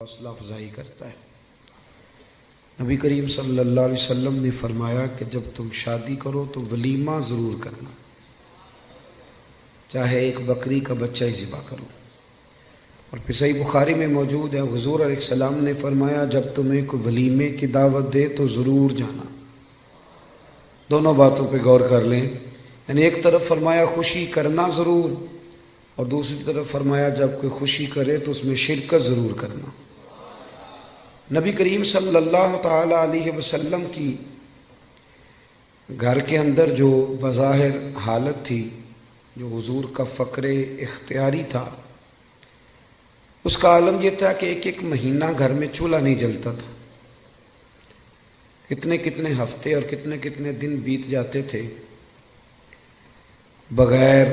حوصلہ افزائی کرتا ہے۔ نبی کریم صلی اللہ علیہ وسلم نے فرمایا کہ جب تم شادی کرو تو ولیمہ ضرور کرنا، چاہے ایک بکری کا بچہ ہی ذبح کرو۔ اور پھر صحیح بخاری میں موجود ہے، حضور علیہ السلام نے فرمایا جب تمہیں کوئی ولیمے کی دعوت دے تو ضرور جانا۔ دونوں باتوں پہ غور کر لیں، یعنی ایک طرف فرمایا خوشی کرنا ضرور، اور دوسری طرف فرمایا جب کوئی خوشی کرے تو اس میں شرکت ضرور کرنا۔ نبی کریم صلی اللہ تعالی علیہ وسلم کی گھر کے اندر جو بظاہر حالت تھی، جو حضور کا فقر اختیاری تھا، اس کا عالم یہ تھا کہ ایک مہینہ گھر میں چولہا نہیں جلتا تھا۔ کتنے کتنے ہفتے اور کتنے کتنے دن بیت جاتے تھے بغیر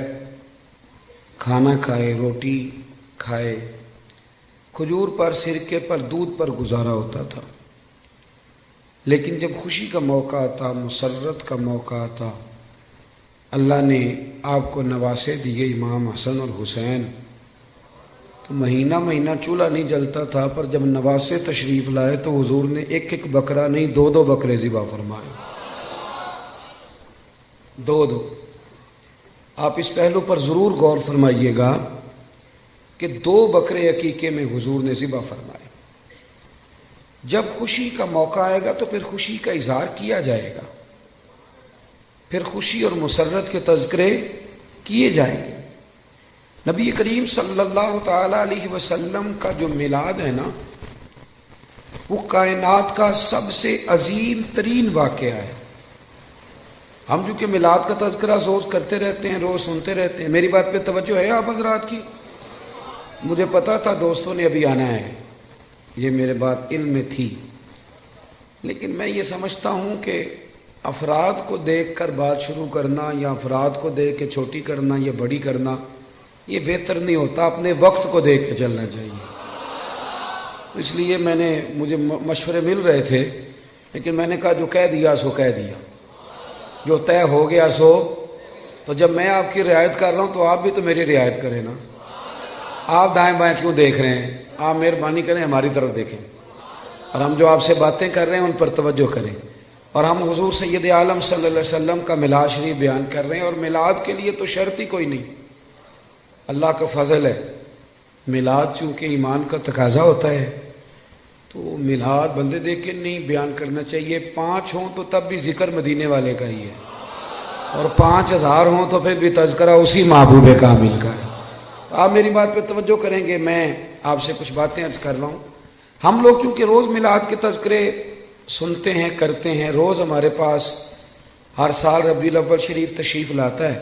کھانا کھائے، روٹی کھائے، کھجور پر، سرکے پر، دودھ پر گزارا ہوتا تھا۔ لیکن جب خوشی کا موقع آتا، مسرت کا موقع آتا، اللہ نے آپ کو نواسے دیے امام حسن اور حسین، تو مہینہ مہینہ چولہا نہیں جلتا تھا، پر جب نواسے تشریف لائے تو حضور نے ایک ایک بکرا نہیں، دو دو بکرے ذبح فرمائے، دو دو۔ آپ اس پہلو پر ضرور غور فرمائیے گا کہ 2 بکرے عقیقے میں حضور نے ذبح فرمائے۔ جب خوشی کا موقع آئے گا تو پھر خوشی کا اظہار کیا جائے گا، پھر خوشی اور مسرت کے تذکرے کیے جائیں گے۔ نبی کریم صلی اللہ تعالی علیہ وسلم کا جو میلاد ہے نا، وہ کائنات کا سب سے عظیم ترین واقعہ ہے۔ ہم جو کہ میلاد کا تذکرہ روز کرتے رہتے ہیں، روز سنتے رہتے ہیں، میری بات پہ توجہ ہے آپ حضرات کی؟ مجھے پتا تھا دوستوں نے ابھی آنا ہے، یہ میرے بات علم میں تھی، لیکن میں یہ سمجھتا ہوں کہ افراد کو دیکھ کر بات شروع کرنا یا افراد کو دیکھ کے چھوٹی کرنا یا بڑی کرنا یہ بہتر نہیں ہوتا، اپنے وقت کو دیکھ کے چلنا چاہیے۔ اس لیے مجھے مشورے مل رہے تھے، لیکن میں نے کہا جو کہہ دیا سو کہہ دیا، جو طے ہو گیا سو۔ تو جب میں آپ کی رعایت کر رہا ہوں تو آپ بھی تو میری رعایت کریں نا۔ آپ دائیں بائیں کیوں دیکھ رہے ہیں؟ آپ مہربانی کریں ہماری طرف دیکھیں، اور ہم جو آپ سے باتیں کر رہے ہیں ان پر توجہ کریں۔ اور ہم حضور سید عالم صلی اللہ علیہ وسلم کا میلاد شریف بیان کر رہے ہیں، اور میلاد کے لیے تو شرط ہی کوئی نہیں، اللہ کا فضل ہے۔ میلاد چونکہ ایمان کا تقاضا ہوتا ہے، تو میلاد بندے دیکھ کے نہیں بیان کرنا چاہیے۔ 5 ہوں تو تب بھی ذکر مدینے والے کا ہی ہے، اور 5000 ہوں تو پھر بھی تذکرہ اسی محبوب کامل کا ہے۔ تو آپ میری بات پہ توجہ کریں گے، میں آپ سے کچھ باتیں عرض کر رہا ہوں۔ ہم لوگ چونکہ روز میلاد کے تذکرے سنتے ہیں، کرتے ہیں، روز ہمارے پاس ہر سال ربیع الاول شریف تشریف لاتا ہے،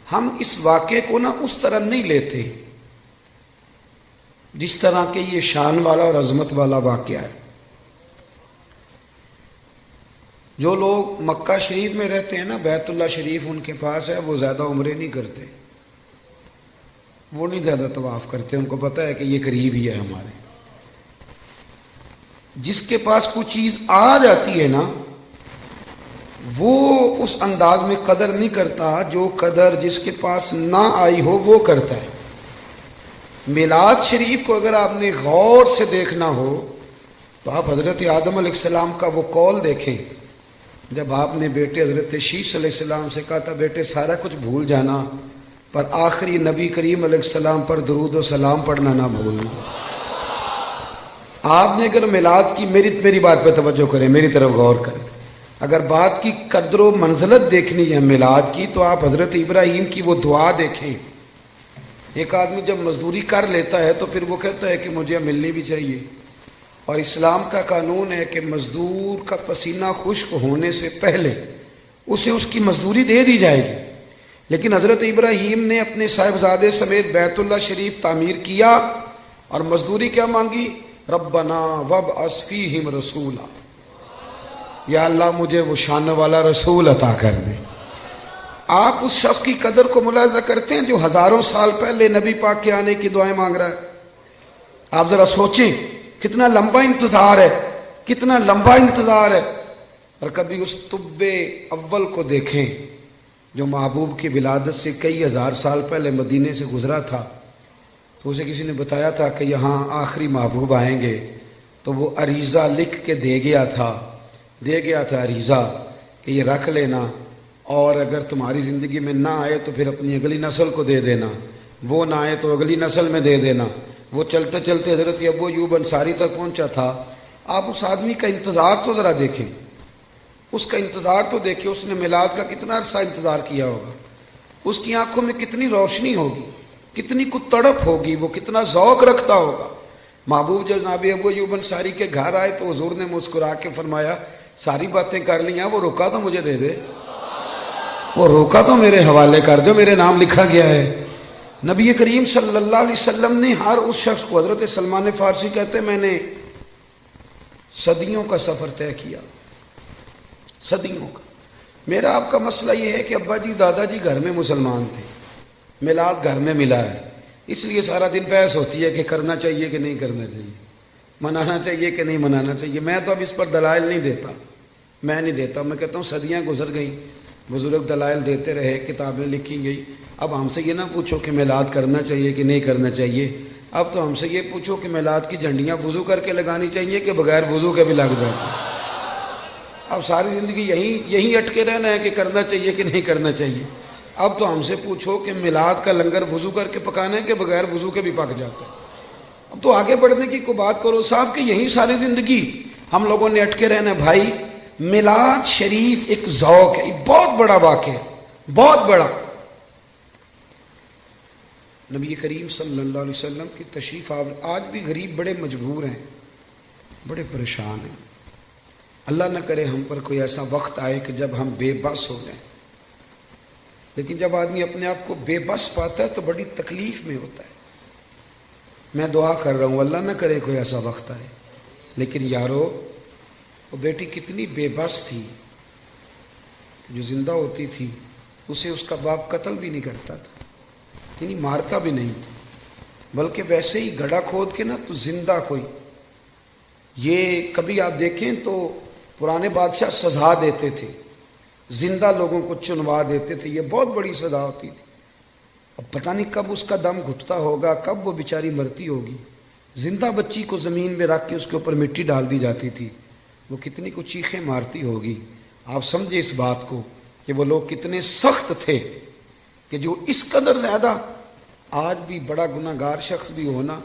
ہم اس واقعے کو نا اس طرح نہیں لیتے جس طرح کہ یہ شان والا اور عظمت والا واقعہ ہے۔ جو لوگ مکہ شریف میں رہتے ہیں نا، بیت اللہ شریف ان کے پاس ہے، وہ زیادہ عمرے نہیں کرتے، وہ نہیں زیادہ طواف کرتے، ان کو پتہ ہے کہ یہ قریب ہی ہے ہمارے۔ جس کے پاس کوئی چیز آ جاتی ہے نا، وہ اس انداز میں قدر نہیں کرتا جو قدر جس کے پاس نہ آئی ہو وہ کرتا ہے۔ میلاد شریف کو اگر آپ نے غور سے دیکھنا ہو تو آپ حضرت آدم علیہ السلام کا وہ قول دیکھیں، جب آپ نے بیٹے حضرت شیش علیہ السلام سے کہا تھا بیٹے سارا کچھ بھول جانا، پر آخری نبی کریم علیہ السلام پر درود و سلام پڑھنا نہ بھولنا۔ آپ نے اگر میلاد کی میری بات پہ توجہ کریں، میری طرف غور کریں، اگر بات کی قدر و منزلت دیکھنی ہے میلاد کی، تو آپ حضرت ابراہیم کی وہ دعا دیکھیں۔ ایک آدمی جب مزدوری کر لیتا ہے تو پھر وہ کہتا ہے کہ مجھے ملنی بھی چاہیے، اور اسلام کا قانون ہے کہ مزدور کا پسینہ خشک ہونے سے پہلے اسے اس کی مزدوری دے دی جائے گی۔ لیکن حضرت ابراہیم نے اپنے صاحبزادے سمیت بیت اللہ شریف تعمیر کیا، اور مزدوری کیا مانگی؟ ربنا وابعث فیہم رسولا، یا اللہ مجھے وہ شان والا رسول عطا کر دے۔ آپ اس شخص کی قدر کو ملاحظہ کرتے ہیں جو ہزاروں سال پہلے نبی پاک کے آنے کی دعائیں مانگ رہا ہے؟ آپ ذرا سوچیں کتنا لمبا انتظار ہے، کتنا لمبا انتظار ہے۔ اور کبھی اس طب اول کو دیکھیں جو محبوب کی ولادت سے کئی ہزار سال پہلے مدینے سے گزرا تھا، تو اسے کسی نے بتایا تھا کہ یہاں آخری محبوب آئیں گے، تو وہ عریضہ لکھ کے دے گیا تھا عریضہ کہ یہ رکھ لینا، اور اگر تمہاری زندگی میں نہ آئے تو پھر اپنی اگلی نسل کو دے دینا، وہ نہ آئے تو اگلی نسل میں دے دینا۔ وہ چلتے چلتے حضرت ابو ایوب انصاری تک پہنچا تھا۔ آپ اس آدمی کا انتظار تو ذرا دیکھیں، اس کا انتظار تو دیکھیں، اس نے میلاد کا کتنا عرصہ انتظار کیا ہوگا، اس کی آنکھوں میں کتنی روشنی ہوگی، کتنی کو تڑپ ہوگی، وہ کتنا ذوق رکھتا ہوگا۔ محبوب جب جناب ابو ایوب انصاری کے گھر آئے تو حضور نے مسکرا کے فرمایا ساری باتیں کر لی ہیں، وہ روکا تو مجھے دے دے، وہ روکا تو میرے حوالے کر دو، میرے نام لکھا گیا ہے۔ نبی کریم صلی اللہ علیہ وسلم نے ہر اس شخص کو، حضرت سلمان فارسی کہتے میں نے صدیوں کا سفر طے کیا، صدیوں کا۔ میرا آپ کا مسئلہ یہ ہے کہ ابا جی دادا جی گھر میں مسلمان تھے، میلاد گھر میں ملا ہے، اس لیے سارا دن بحث ہوتی ہے کہ کرنا چاہیے کہ نہیں کرنا چاہیے، منانا چاہیے کہ نہیں منانا چاہیے۔ میں تو اب اس پر دلائل نہیں دیتا، میں کہتا ہوں صدیاں گزر گئیں، بزرگ دلائل دیتے رہے، کتابیں لکھی گئی۔ اب ہم سے یہ نہ پوچھو کہ میلاد کرنا چاہیے کہ نہیں کرنا چاہیے، اب تو ہم سے یہ پوچھو کہ میلاد کی جھنڈیاں وضو کر کے لگانی چاہیے کہ بغیر وضو کے بھی لگ جاتی۔ اب ساری زندگی یہی اٹکے رہنا ہے کہ کرنا چاہیے کہ نہیں کرنا چاہیے۔ اب تو ہم سے پوچھو کہ میلاد کا لنگر وضو کر کے پکانا ہے کہ بغیر وضو کے بھی پک جاتا ہے۔ اب تو آگے بڑھنے کی کوئی بات کرو صاحب کہ یہی ساری زندگی ہم لوگوں نے اٹکے رہنا ہے۔ بھائی میلاد شریف ایک ذوق ہے، بہت بڑا واقعہ ہے، بہت بڑا۔ نبی کریم صلی اللہ علیہ وسلم کی تشریف آج بھی غریب بڑے مجبور ہیں، بڑے پریشان ہیں۔ اللہ نہ کرے ہم پر کوئی ایسا وقت آئے کہ جب ہم بے بس ہو جائیں، لیکن جب آدمی اپنے آپ کو بے بس پاتا ہے تو بڑی تکلیف میں ہوتا ہے۔ میں دعا کر رہا ہوں اللہ نہ کرے کوئی ایسا وقت آئے، لیکن یارو وہ بیٹی کتنی بے بس تھی، جو زندہ ہوتی تھی اسے اس کا باپ قتل بھی نہیں کرتا تھا، یعنی مارتا بھی نہیں تھا، بلکہ ویسے ہی گڑھا کھود کے نا تو زندہ کوئی، یہ کبھی آپ دیکھیں تو پرانے بادشاہ سزا دیتے تھے، زندہ لوگوں کو چنوا دیتے تھے، یہ بہت بڑی سزا ہوتی تھی۔ اب پتہ نہیں کب اس کا دم گھٹتا ہوگا، کب وہ بیچاری مرتی ہوگی۔ زندہ بچی کو زمین میں رکھ کے اس کے اوپر مٹی ڈال دی جاتی تھی، وہ کتنی کو چیخیں مارتی ہوگی۔ آپ سمجھے اس بات کو کہ وہ لوگ کتنے سخت تھے کہ جو اس قدر زیادہ، آج بھی بڑا گناہ گار شخص بھی ہونا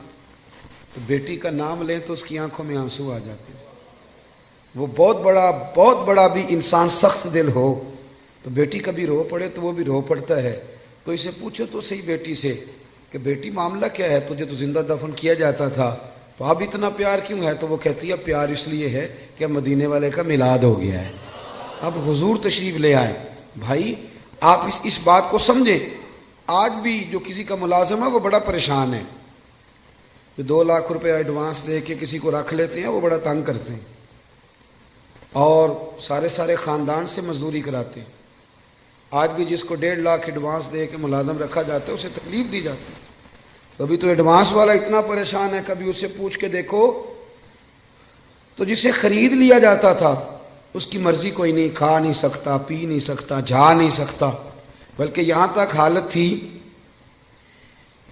تو بیٹی کا نام لیں تو اس کی آنکھوں میں آنسو آ جاتے ہیں۔ وہ بہت بڑا بھی انسان سخت دل ہو تو بیٹی کبھی رو پڑے تو وہ بھی رو پڑتا ہے۔ تو اسے پوچھو تو صحیح بیٹی سے کہ بیٹی معاملہ کیا ہے، تجھے تو زندہ دفن کیا جاتا تھا تو اب اتنا پیار کیوں ہے؟ تو وہ کہتی ہے پیار اس لیے ہے کہ مدینے والے کا میلاد ہو گیا ہے، اب حضور تشریف لے آئے۔ بھائی آپ اس بات کو سمجھیں، آج بھی جو کسی کا ملازم ہے وہ بڑا پریشان ہے، جو 2 لاکھ روپے ایڈوانس دے کے کسی کو رکھ لیتے ہیں وہ بڑا تنگ کرتے ہیں، اور سارے خاندان سے مزدوری کراتے ہیں۔ آج بھی جس کو 1.5 لاکھ ایڈوانس دے کے ملازم رکھا جاتا ہے اسے تکلیف دی جاتی ہے۔ کبھی تو ایڈوانس والا اتنا پریشان ہے، کبھی اس سے پوچھ کے دیکھو تو جسے خرید لیا جاتا تھا اس کی مرضی کوئی نہیں، کھا نہیں سکتا، پی نہیں سکتا، جا نہیں سکتا، بلکہ یہاں تک حالت تھی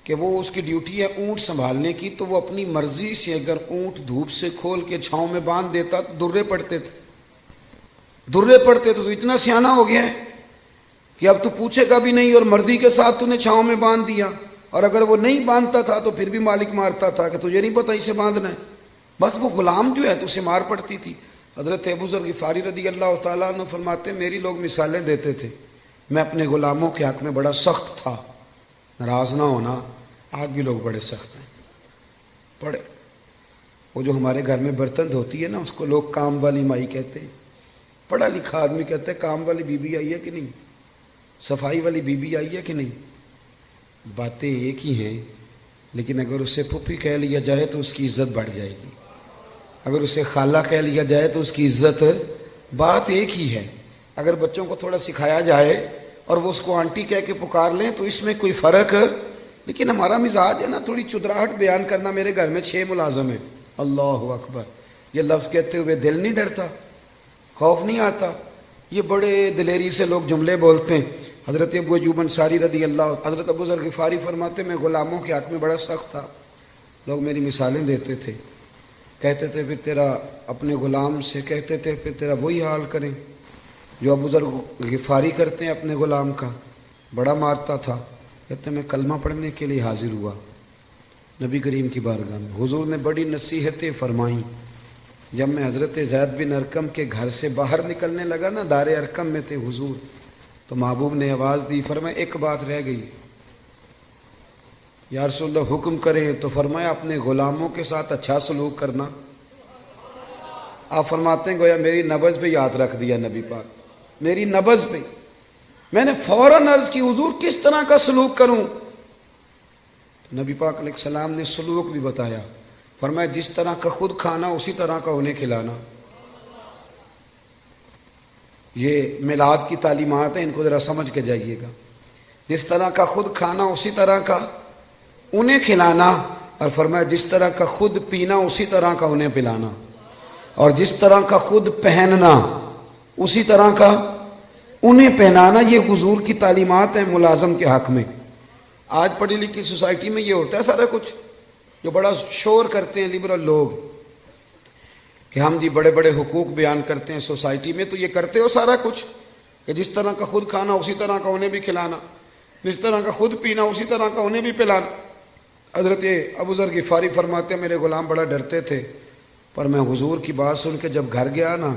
کہ وہ اس کی ڈیوٹی ہے اونٹ سنبھالنے کی، تو وہ اپنی مرضی سے اگر اونٹ دھوپ سے کھول کے چھاؤں میں باندھ دیتا تو درے پڑتے تھے۔ تو اتنا سیانہ ہو گیا ہے کہ اب تو پوچھے گا بھی نہیں، اور مرضی کے ساتھ تو نے چھاؤں میں باندھ دیا، اور اگر وہ نہیں باندھتا تھا تو پھر بھی مالک مارتا تھا کہ تجھے نہیں پتا اسے باندھنا ہے، بس وہ غلام جو ہے تو اسے مار پڑتی تھی۔ حضرت ابو ذر غفاری رضی اللہ تعالیٰ عنہ فرماتے میری لوگ مثالیں دیتے تھے، میں اپنے غلاموں کے حق میں بڑا سخت تھا، ناراض نہ ہونا، آج بھی لوگ بڑے سخت ہیں۔ وہ جو ہمارے گھر میں برتن دھوتی ہے نا اس کو لوگ کام والی مائی کہتے ہیں، پڑھا لکھا آدمی کہتا ہے کام والی بی بی آئی ہے کہ نہیں، صفائی والی بی بی آئی ہے کہ نہیں، باتیں ایک ہی ہیں، لیکن اگر اسے پھپھی کہہ لیا جائے تو اس کی عزت بڑھ جائے گی، اگر اسے خالہ کہہ لیا جائے تو اس کی عزت، بات ایک ہی ہے۔ اگر بچوں کو تھوڑا سکھایا جائے اور وہ اس کو آنٹی کہہ کے پکار لیں تو اس میں کوئی فرق، لیکن ہمارا مزاج ہے نا تھوڑی چدراہٹ بیان کرنا۔ میرے گھر میں 6 ملازم ہیں، اللہ اکبر، یہ لفظ کہتے ہوئے دل نہیں ڈرتا، خوف نہیں آتا، یہ بڑے دلیری سے لوگ جملے بولتے ہیں۔ حضرت ابو ایوب انصاری رضی اللہ، حضرت ابو ذر غفاری فرماتے میں غلاموں کے حق میں بڑا سخت تھا، لوگ میری مثالیں دیتے تھے، کہتے تھے پھر تیرا اپنے غلام سے کہتے تھے پھر تیرا وہی حال کریں جو ابو ذر غفاری کرتے ہیں اپنے غلام کا، بڑا مارتا تھا۔ کہتے میں کلمہ پڑھنے کے لیے حاضر ہوا نبی کریم کی بارگاہ میں، حضور نے بڑی نصیحتیں فرمائیں۔ جب میں حضرت زید بن ارقم کے گھر سے باہر نکلنے لگا نا، دار ارقم میں تھے حضور، تو محبوب نے آواز دی، فرمایا ایک بات رہ گئی یا رسول اللہ حکم کریں، تو فرمایا اپنے غلاموں کے ساتھ اچھا سلوک کرنا۔ آپ فرماتے ہیں گویا میری نبض پہ یاد رکھ دیا نبی پاک، میری نبض پہ۔ میں نے فوراً عرض کی حضور کس طرح کا سلوک کروں؟ نبی پاک علیہ السلام نے سلوک بھی بتایا، فرمایا جس طرح کا خود کھانا اسی طرح کا انہیں کھلانا۔ یہ میلاد کی تعلیمات ہیں، ان کو ذرا سمجھ کے جائیے گا۔ جس طرح کا خود کھانا اسی طرح کا انہیں کھلانا، اور فرمایا جس طرح کا خود پینا اسی طرح کا انہیں پلانا، اور جس طرح کا خود پہننا اسی طرح کا انہیں پہنانا۔ یہ حضور کی تعلیمات ہیں ملازم کے حق میں۔ آج پڑھی لکھی سوسائٹی میں یہ ہوتا ہے سارا کچھ، جو بڑا شور کرتے ہیں لبرل لوگ کہ ہم جی بڑے بڑے حقوق بیان کرتے ہیں سوسائٹی میں، تو یہ کرتے ہو سارا کچھ کہ جس طرح کا خود کھانا اسی طرح کا انہیں بھی کھلانا، جس طرح کا خود پینا اسی طرح کا انہیں بھی پلانا۔ حضرت ابو ذر غفاری فرماتے ہیں میرے غلام بڑا ڈرتے تھے، پر میں حضور کی بات سن کے جب گھر گیا نا،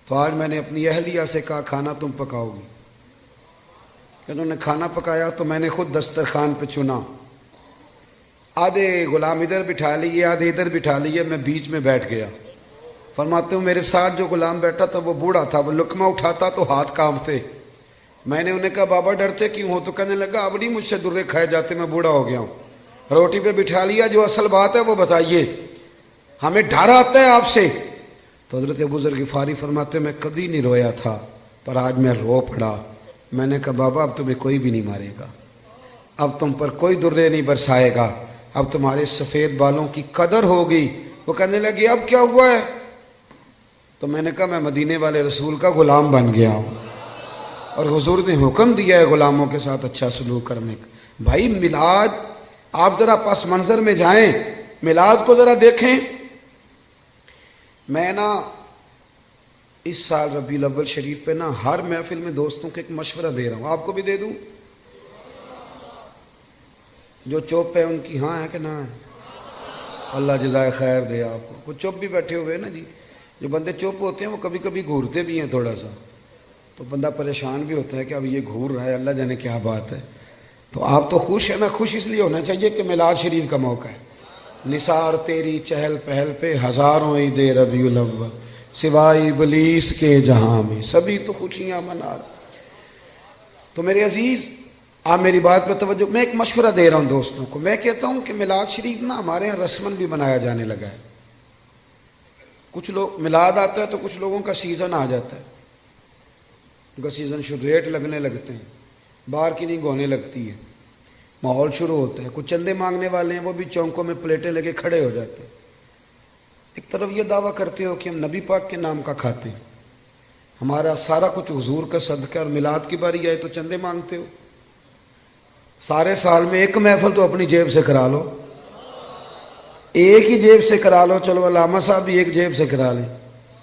تو آج میں نے اپنی اہلیہ سے کہا کھانا تم پکاؤ گی۔ انہوں نے کھانا پکایا تو میں نے خود دسترخوان پہ چنا، آدھے غلام ادھر بٹھا لیے آدھے ادھر بٹھا لیے، میں بیچ میں بیٹھ گیا۔ فرماتے ہوں میرے ساتھ جو غلام بیٹھا تھا وہ بوڑھا تھا، وہ لقمہ اٹھاتا تو ہاتھ کانپتے۔ میں نے انہیں کہا بابا ڈرتے کیوں ہو؟ تو کہنے لگا اب نہیں مجھ سے درے کھائے جاتے، میں بوڑھا ہو گیا ہوں۔ روٹی پہ بٹھا لیا، جو اصل بات ہے وہ بتائیے، ہمیں ڈر آتا ہے آپ سے۔ تو حضرت ابو ذر غفاری فرماتے میں کبھی نہیں رویا تھا، پر آج میں رو پڑا۔ میں نے کہا بابا اب تمہیں کوئی بھی نہیں مارے گا، اب تم پر کوئی درے نہیں برسائے گا، اب تمہارے سفید بالوں کی قدر ہوگی۔ وہ کہنے لگے اب کیا ہوا ہے؟ تو میں نے کہا میں مدینے والے رسول کا غلام بن گیا ہوں، اور حضور نے حکم دیا ہے غلاموں کے ساتھ اچھا سلوک کرنے کا۔ بھائی میلاد، آپ ذرا پس منظر میں جائیں، میلاد کو ذرا دیکھیں۔ میں نا اس سال ربیع الاول شریف پہ نا ہر محفل میں دوستوں کو ایک مشورہ دے رہا ہوں، آپ کو بھی دے دوں؟ جو چپ ہے ان کی ہاں ہے کہ نہ ہے؟ اللہ جزائے خیر دے آپ کو۔ کچھ چپ بھی بیٹھے ہوئے نا جی، جو بندے چپ ہوتے ہیں وہ کبھی کبھی گھورتے بھی ہیں تھوڑا سا، تو بندہ پریشان بھی ہوتا ہے کہ اب یہ گھور رہا ہے، اللہ جانے کیا بات ہے۔ تو آپ تو خوش ہیں نا، خوش اس لیے ہونا چاہیے کہ میلاد شریف کا موقع ہے۔ نثار تیری چہل پہل پہ ہزاروں عید ربیع الاول، سوائے ابلیس کے جہاں میں سبھی تو خوشیاں منا رہے۔ تو میرے عزیز آپ میری بات پہ توجہ، میں ایک مشورہ دے رہا ہوں دوستوں کو۔ میں کہتا ہوں کہ میلاد شریف نا ہمارے یہاں رسمن بھی بنایا جانے لگا ہے۔ کچھ لوگ میلاد آتا ہے تو کچھ لوگوں کا سیزن آ جاتا ہے، ان کا سیزن شروع، ریٹ لگنے لگتے ہیں، باہر کی نہیں گونے لگتی ہے، ماحول شروع ہوتا ہے۔ کچھ چندے مانگنے والے ہیں وہ بھی چونکوں میں پلیٹیں لے کے کھڑے ہو جاتے ہیں۔ ایک طرف یہ دعویٰ کرتے ہو کہ ہم نبی پاک کے نام کا کھاتے ہیں، ہمارا سارا کچھ حضور کا صدقہ، اور میلاد کی باری آئے تو چندے مانگتے ہو۔ سارے سال میں ایک محفل تو اپنی جیب سے کرا لو، ایک ہی جیب سے کرا لو۔ چلو علامہ صاحب بھی ایک جیب سے کرا لیں،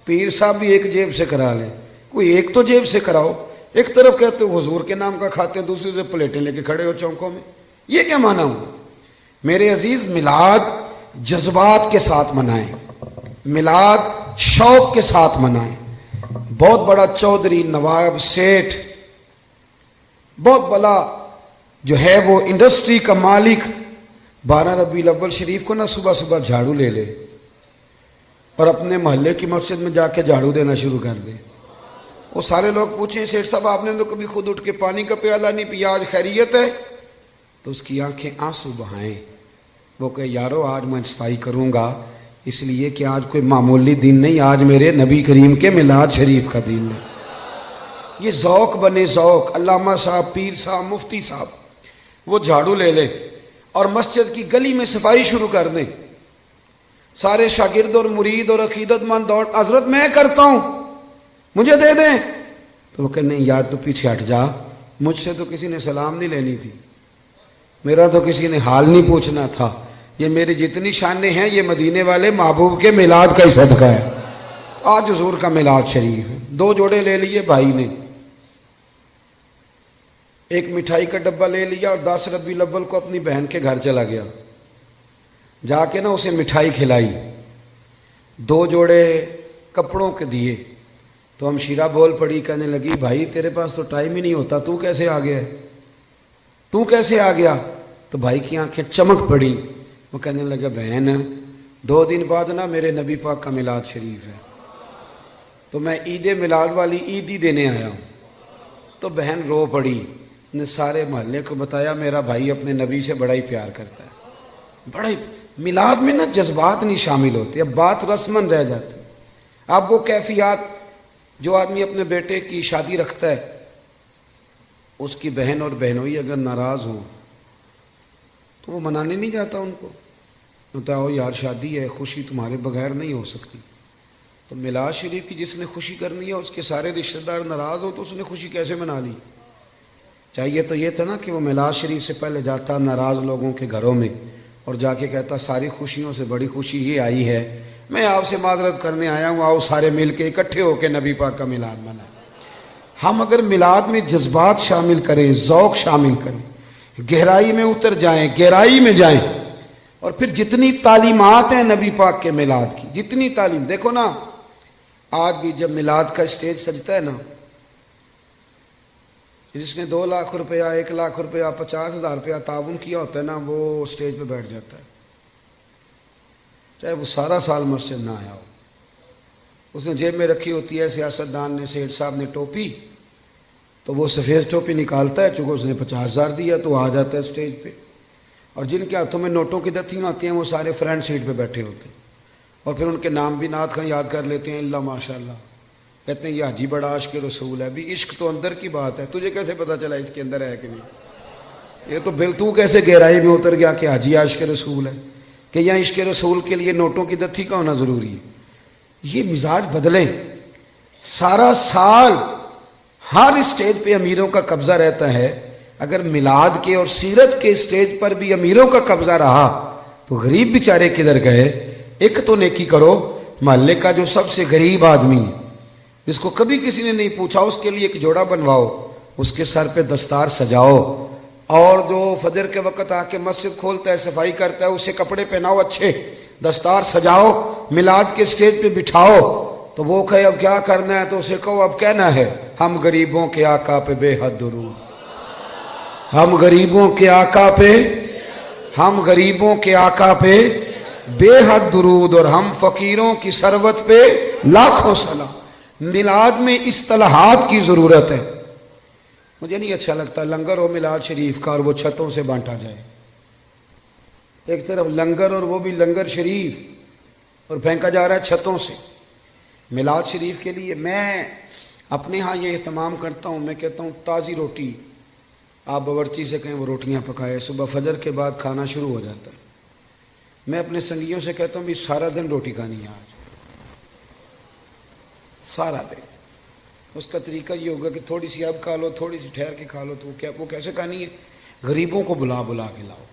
پیر صاحب بھی ایک جیب سے کرا لیں، کوئی ایک تو جیب سے کراؤ۔ ایک طرف کہتے ہو حضور کے نام کا کھاتے ہیں، دوسری طرف پلیٹیں لے کے کھڑے ہو چونکوں میں، یہ کیا مانا ہوا؟ میرے عزیز میلاد جذبات کے ساتھ منائیں، میلاد شوق کے ساتھ منائیں۔ بہت بڑا چودھری، نواب، سیٹھ، بہت بڑا جو ہے وہ انڈسٹری کا مالک 12 ربیع الاول شریف کو نا صبح صبح جھاڑو لے لے اور اپنے محلے کی مسجد میں جا کے جھاڑو دینا شروع کر دے۔ وہ سارے لوگ پوچھیں سیٹھ صاحب آپ نے تو کبھی خود اٹھ کے پانی کا پیالہ نہیں پیا، آج خیریت ہے؟ تو اس کی آنکھیں آنسو بہائیں، وہ کہ یارو آج میں صفائی کروں گا، اس لیے کہ آج کوئی معمولی دن نہیں، آج میرے نبی کریم کے میلاد شریف کا دن ہے۔ یہ ذوق بنے، ذوق۔ علامہ صاحب، پیر صاحب، مفتی صاحب وہ جھاڑو لے لے اور مسجد کی گلی میں صفائی شروع کر دیں، سارے شاگرد اور مرید اور عقیدت مند دوڑ، حضرت میں کرتا ہوں مجھے دے دیں۔ تو وہ کہ نہیں یار تو پیچھے ہٹ جا، مجھ سے تو کسی نے سلام نہیں لینی تھی، میرا تو کسی نے حال نہیں پوچھنا تھا، یہ میری جتنی شانیں ہیں یہ مدینے والے محبوب کے میلاد کا ہی صدقہ ہے۔ آج حضور کا میلاد شریف ہے، 2 جوڑے لے لیے بھائی نے، ایک مٹھائی کا ڈبہ لے لیا اور 10 ربیع الاول کو اپنی بہن کے گھر چلا گیا، جا کے نا اسے مٹھائی کھلائی، 2 جوڑے کپڑوں کے دیے تو ہمشیرہ بول پڑی، کہنے لگی بھائی تیرے پاس تو ٹائم ہی نہیں ہوتا، تو کیسے آ گیا ہے، تو کیسے آ گیا؟ تو بھائی کی آنکھیں چمک پڑی، وہ کہنے لگا بہن 2 دن بعد نا میرے نبی پاک کا میلاد شریف ہے، تو میں عید میلاد والی عید ہی دینے آیا ہوں۔ تو بہن رو پڑی، نے سارے محلے کو بتایا میرا بھائی اپنے نبی سے بڑا ہی پیار کرتا ہے، بڑا ہی۔ میلاد میں نا جذبات نہیں شامل ہوتے، اب بات رسمن رہ جاتی۔ اب وہ کیفیات جو آدمی اپنے بیٹے کی شادی رکھتا ہے، اس کی بہن اور بہنوئی اگر ناراض ہوں تو وہ منانے نہیں جاتا ان کو، بتاؤ یار شادی ہے، خوشی تمہارے بغیر نہیں ہو سکتی۔ تو میلاد شریف کی جس نے خوشی کرنی ہے اس کے سارے رشتہ دار ناراض ہو تو اس نے خوشی کیسے منا لی؟ چاہیے تو یہ تھا نا کہ وہ میلاد شریف سے پہلے جاتا ناراض لوگوں کے گھروں میں اور جا کے کہتا ساری خوشیوں سے بڑی خوشی یہ آئی ہے، میں آپ سے معذرت کرنے آیا ہوں، آؤ سارے مل کے اکٹھے ہو کے نبی پاک کا میلاد منائیں۔ ہم اگر میلاد میں جذبات شامل کریں، ذوق شامل کریں، گہرائی میں اتر جائیں، گہرائی میں جائیں، اور پھر جتنی تعلیمات ہیں نبی پاک کے میلاد کی، جتنی تعلیم، دیکھو نا آج بھی جب میلاد کا اسٹیج سجتا ہے نا، جس نے 2 لاکھ روپیہ، 1 لاکھ روپیہ، 50,000 روپیہ تعاون کیا ہوتا ہے نا، وہ اسٹیج پہ بیٹھ جاتا ہے، چاہے وہ سارا سال مسجد نہ آیا ہو۔ اس نے جیب میں رکھی ہوتی ہے، سیاستدان نے، سیٹھ صاحب نے ٹوپی، تو وہ سفید ٹوپی نکالتا ہے، چونکہ اس نے 50,000 دیا تو آ جاتا ہے اسٹیج پہ، اور جن کے ہاتھوں میں نوٹوں کی دتیاں آتی ہیں وہ سارے فرنٹ سیٹ پہ بیٹھے ہوتے ہیں، اور پھر ان کے نام بھی نعت خواں یاد کر لیتے ہیں، اللہ ماشاء اللہ، کہتے ہیں یہ حاجی بڑا عاشق رسول ہے۔ بھی عشق تو اندر کی بات ہے، تجھے کیسے پتا چلا اس کے اندر ہے کہ نہیں؟ یہ تو تو کیسے گہرائی میں اتر گیا کہ حاجی عاشق رسول ہے، کہ یہاں عشق رسول کے لیے نوٹوں کی دتی کا ہونا ضروری ہے؟ یہ مزاج بدلیں۔ سارا سال ہر اسٹیج پہ امیروں کا قبضہ رہتا ہے، اگر میلاد کے اور سیرت کے اسٹیج پر بھی امیروں کا قبضہ رہا تو غریب بیچارے کدھر گئے؟ ایک تو نیکی کرو، محلے کا جو سب سے غریب آدمی ہے جس کو کبھی کسی نے نہیں پوچھا، اس کے لیے ایک جوڑا بنواؤ، اس کے سر پہ دستار سجاؤ، اور جو فجر کے وقت آ کے مسجد کھولتا ہے، صفائی کرتا ہے، اسے کپڑے پہناؤ اچھے، دستار سجاؤ، میلاد کے اسٹیج پہ بٹھاؤ، تو وہ کہے اب کیا کرنا ہے تو اسے کہو اب کہنا ہے ہم غریبوں کے آقا پہ بے حد درود، ہم غریبوں کے آقا پہ، ہم غریبوں کے آقا پہ بے حد درود، اور ہم فقیروں کی ثروت پہ لاکھوں سلام۔ میلاد میں اصطلاحات کی ضرورت ہے۔ مجھے نہیں اچھا لگتا لنگر ہو میلاد شریف کا اور وہ چھتوں سے بانٹا جائے، ایک طرف لنگر اور وہ بھی لنگر شریف، اور پھینکا جا رہا ہے چھتوں سے۔ میلاد شریف کے لیے میں اپنے ہاں یہ اہتمام کرتا ہوں، میں کہتا ہوں تازی روٹی، آپ باورچی سے کہیں وہ روٹیاں پکائے، صبح فجر کے بعد کھانا شروع ہو جاتا ہے۔ میں اپنے سنگیوں سے کہتا ہوں بھی سارا دن روٹی کھانی ہے آج، سارا دن۔ اس کا طریقہ یہ ہوگا کہ تھوڑی سی اب کھا لو، تھوڑی سی ٹھہر کے کھا لو، تو وہ کیسے کھانی ہے؟ غریبوں کو بلا بلا کے لاؤ۔